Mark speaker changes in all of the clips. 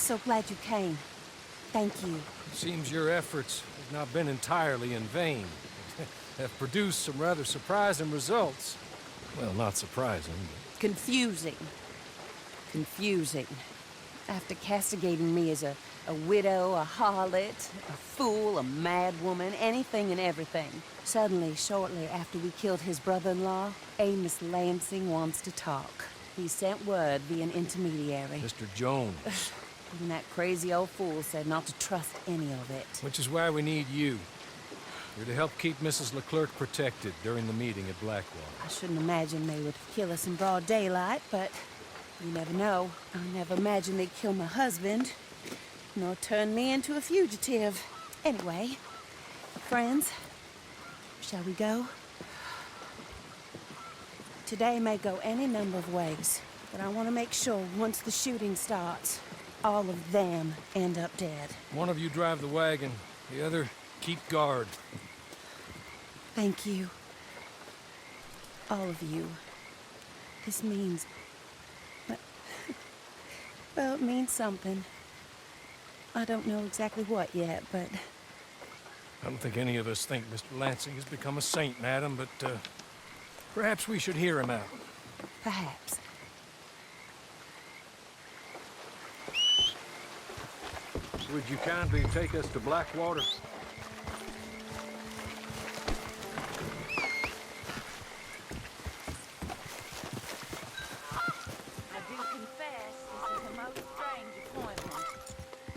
Speaker 1: so glad you came. Thank you.
Speaker 2: It seems your efforts have not been entirely in vain. Have produced some rather surprising results. Well, not surprising, but...
Speaker 1: Confusing. Confusing. After castigating me as a widow, a harlot, a fool, a madwoman, anything and everything. Suddenly, shortly after we killed his brother-in-law, Amos Lansing wants to talk. He sent word via an intermediary.
Speaker 2: Mr. Jones.
Speaker 1: And that crazy old fool said not to trust any of it.
Speaker 2: Which is why we need you. You're to help keep Mrs. Leclerc protected during the meeting at Blackwater.
Speaker 1: I shouldn't imagine they would kill us in broad daylight, but you never know. I never imagined they'd kill my husband, nor turn me into a fugitive. Anyway, friends, shall we go? Today may go any number of ways, but I want to make sure once the shooting starts, all of them end up dead.
Speaker 2: One of you drive the wagon, the other keep guard.
Speaker 1: Thank you. All of you. This means... well, it means something. I don't know exactly what yet, but...
Speaker 2: I don't think any of us think Mr. Lansing has become a saint, madam, but perhaps we should hear him out.
Speaker 1: perhaps.
Speaker 2: Would you kindly take us to Blackwater?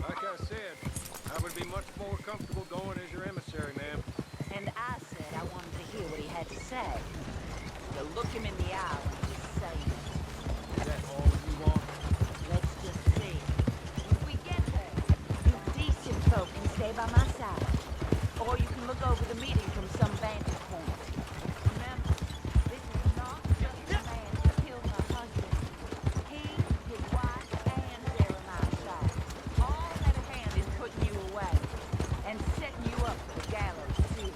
Speaker 2: Like I said, I would be much more comfortable going as your emissary, ma'am.
Speaker 3: And I said I wanted to hear what he had to say. To look him in the eye and just say it.
Speaker 2: Is that all you want?
Speaker 3: Let's just see. If we get there, you decent folk can stay by my side. Or you can look over the meeting from some vantage point. Remember, this is not just the man who killed my husband. He, his wife, and Jeremiah Shire all had a hand in putting you away and setting you up for the gallows, too.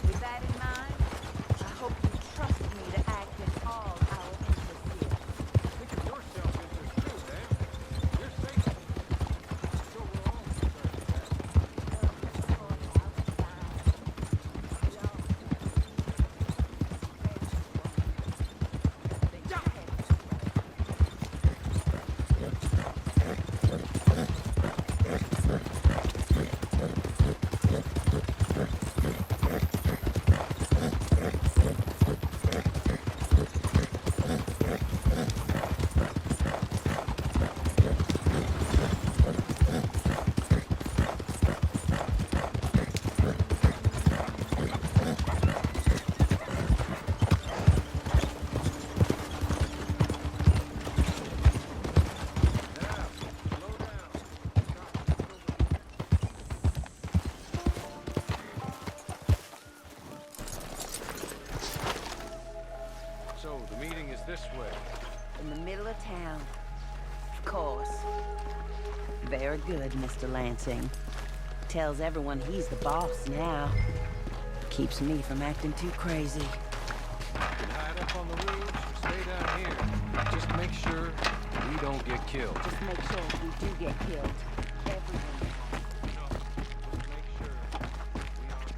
Speaker 3: With that in mind, I hope you trust me to act in all our interests here.
Speaker 2: Think of your self-interest too, Dan. You're safe. So we're all concerned with that. So, the meeting is this way.
Speaker 1: In the middle of town. Of course. Very good, Mr. Lansing. Tells everyone he's the boss now. Keeps me from acting too crazy.
Speaker 2: You can hide up on the roofs or stay down here. Just make sure we don't get killed.
Speaker 3: Just make sure if we do get killed, everyone.
Speaker 2: Just make sure we aren't...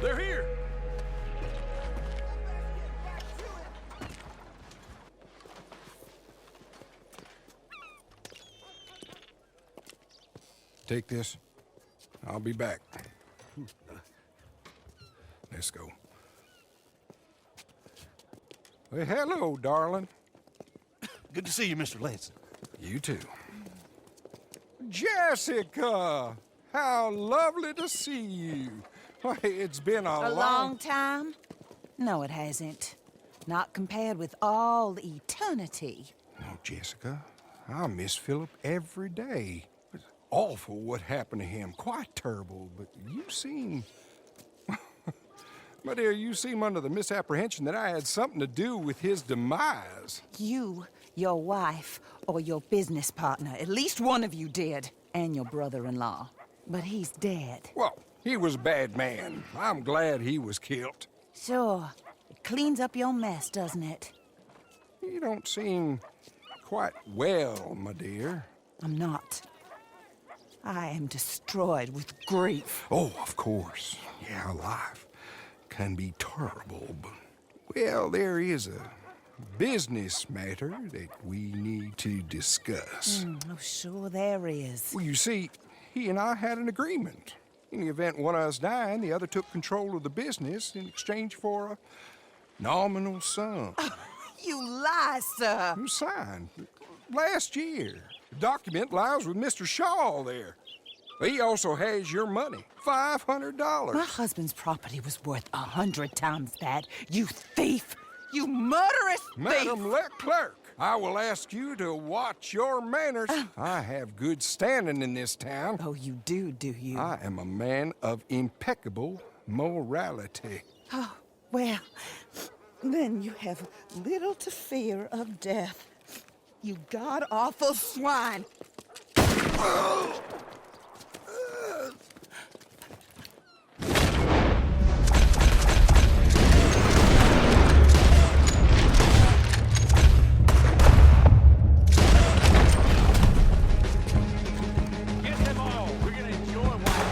Speaker 2: They're here!
Speaker 4: Take this. I'll be back. Let's go. Well, hello, darling.
Speaker 5: Good to see you, Mr. Lansing.
Speaker 4: You too. Jessica! How lovely to see you. Why, it's been
Speaker 1: A long time? No, it hasn't. Not compared with all eternity.
Speaker 4: No, Jessica. I miss Philip every day. It's awful what happened to him. Quite terrible, but you seem... My dear, you seem under the misapprehension that I had something to do with his demise.
Speaker 1: You your wife or your business partner. At least one of you did. And your brother-in-law. But he's dead.
Speaker 4: Well, he was a bad man. I'm glad he was killed.
Speaker 1: Sure. It cleans up your mess, doesn't it?
Speaker 4: You don't seem quite well, my dear.
Speaker 1: I'm not. I am destroyed with grief.
Speaker 4: Oh, of course. Yeah, life can be terrible, but... Well, there is a business matter that we need to discuss.
Speaker 1: Oh, sure there is.
Speaker 4: Well, you see, he and I had an agreement. In the event one of us died, the other took control of the business in exchange for a nominal sum.
Speaker 1: You lie, sir.
Speaker 4: You signed last year. The document lies with Mr. Shaw there. He also has your money, $500.
Speaker 1: My husband's property was worth 100 times that. You thief! You murderous thief!
Speaker 4: Madam Leclerc, I will ask you to watch your manners. I have good standing in this town.
Speaker 1: Oh, you do you?
Speaker 4: I am a man of impeccable morality.
Speaker 1: Oh, well, then you have little to fear of death. You god-awful swine!
Speaker 5: Get them all. We're gonna enjoy while.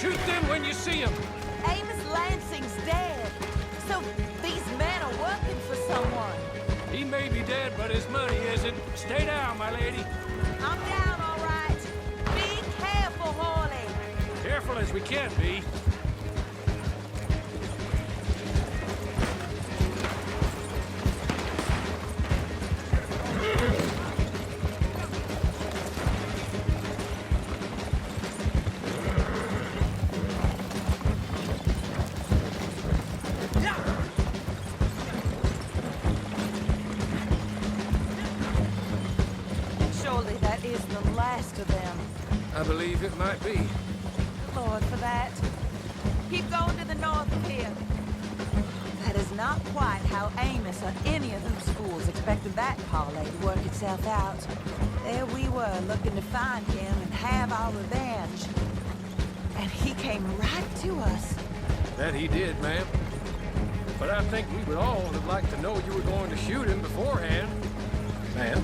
Speaker 2: Shoot them when you see them.
Speaker 3: Amos Lansing's dead. So these men are working for someone.
Speaker 2: He may be dead, but his money isn't. Stay down, my lady.
Speaker 3: I'm down, all right. Be careful, Hawley.
Speaker 2: Careful as we can be.
Speaker 3: Surely that is the last of them.
Speaker 2: I believe it might be.
Speaker 3: Lord for that. Keep going to the north of here. That is not quite how Amos or any of those fools expected that parlay to work itself out. There we were, looking to find him and have our revenge. And he came right to us.
Speaker 2: That he did, ma'am. But I think we would all have liked to know you were going to shoot him beforehand. Ma'am.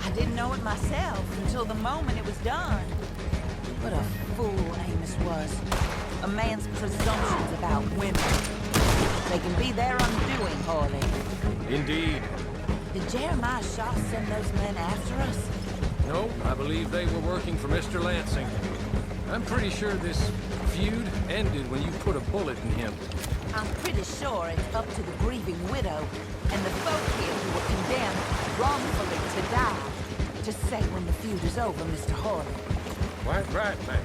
Speaker 3: I didn't know it myself until the moment it was done. What a fool Amos was. A man's presumptions about women. They can be their undoing, Hawley.
Speaker 2: Indeed.
Speaker 3: Did Jeremiah Shaw send those men after us?
Speaker 2: No, I believe they were working for Mr. Lansing. I'm pretty sure this feud ended when you put a bullet in him.
Speaker 3: I'm pretty sure it's up to the grieving widow and the folk here who were condemned wrongfully to die to say when the feud is over, Mr. Hawley.
Speaker 2: Quite right, ma'am.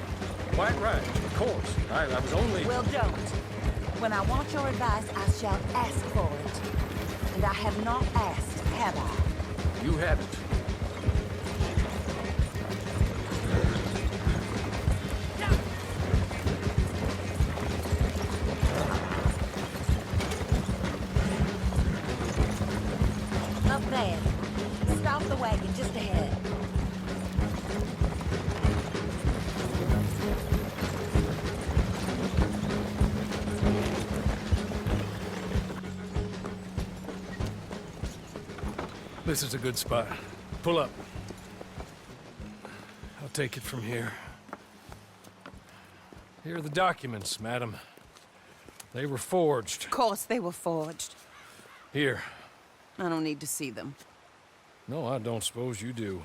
Speaker 2: Quite right. Of course. I was only...
Speaker 3: Well, don't. When I want your advice, I shall ask for it. And I have not asked, have I?
Speaker 2: You haven't.
Speaker 3: Up there. Stop the wagon just ahead.
Speaker 2: This is a good spot. Pull up. I'll take it from here. Here are the documents, madam. They were forged.
Speaker 1: Of course they were forged.
Speaker 2: Here.
Speaker 1: I don't need to see them.
Speaker 2: No, I don't suppose you do.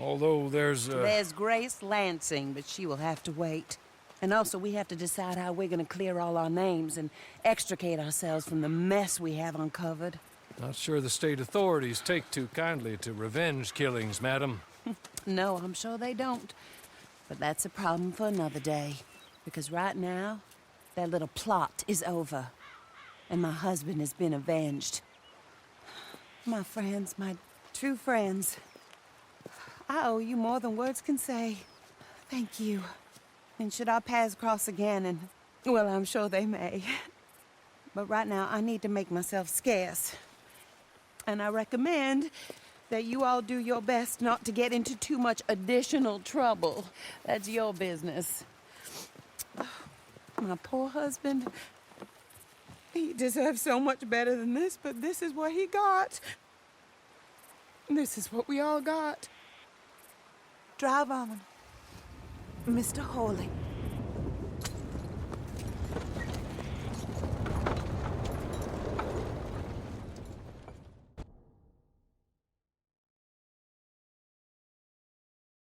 Speaker 2: Although
Speaker 1: There's Grace Lansing, but she will have to wait. And also, we have to decide how we're gonna clear all our names and extricate ourselves from the mess we have uncovered.
Speaker 2: Not sure the state authorities take too kindly to revenge killings, madam.
Speaker 1: No, I'm sure they don't. But that's a problem for another day. Because right now, that little plot is over. And my husband has been avenged. My friends, my true friends. I owe you more than words can say. Thank you. And should our paths cross again, and... well, I'm sure they may. But right now, I need to make myself scarce. And I recommend that you all do your best not to get into too much additional trouble. That's your business. My poor husband, he deserves so much better than this, but this is what he got. This is what we all got. Drive on, Mr. Hawley.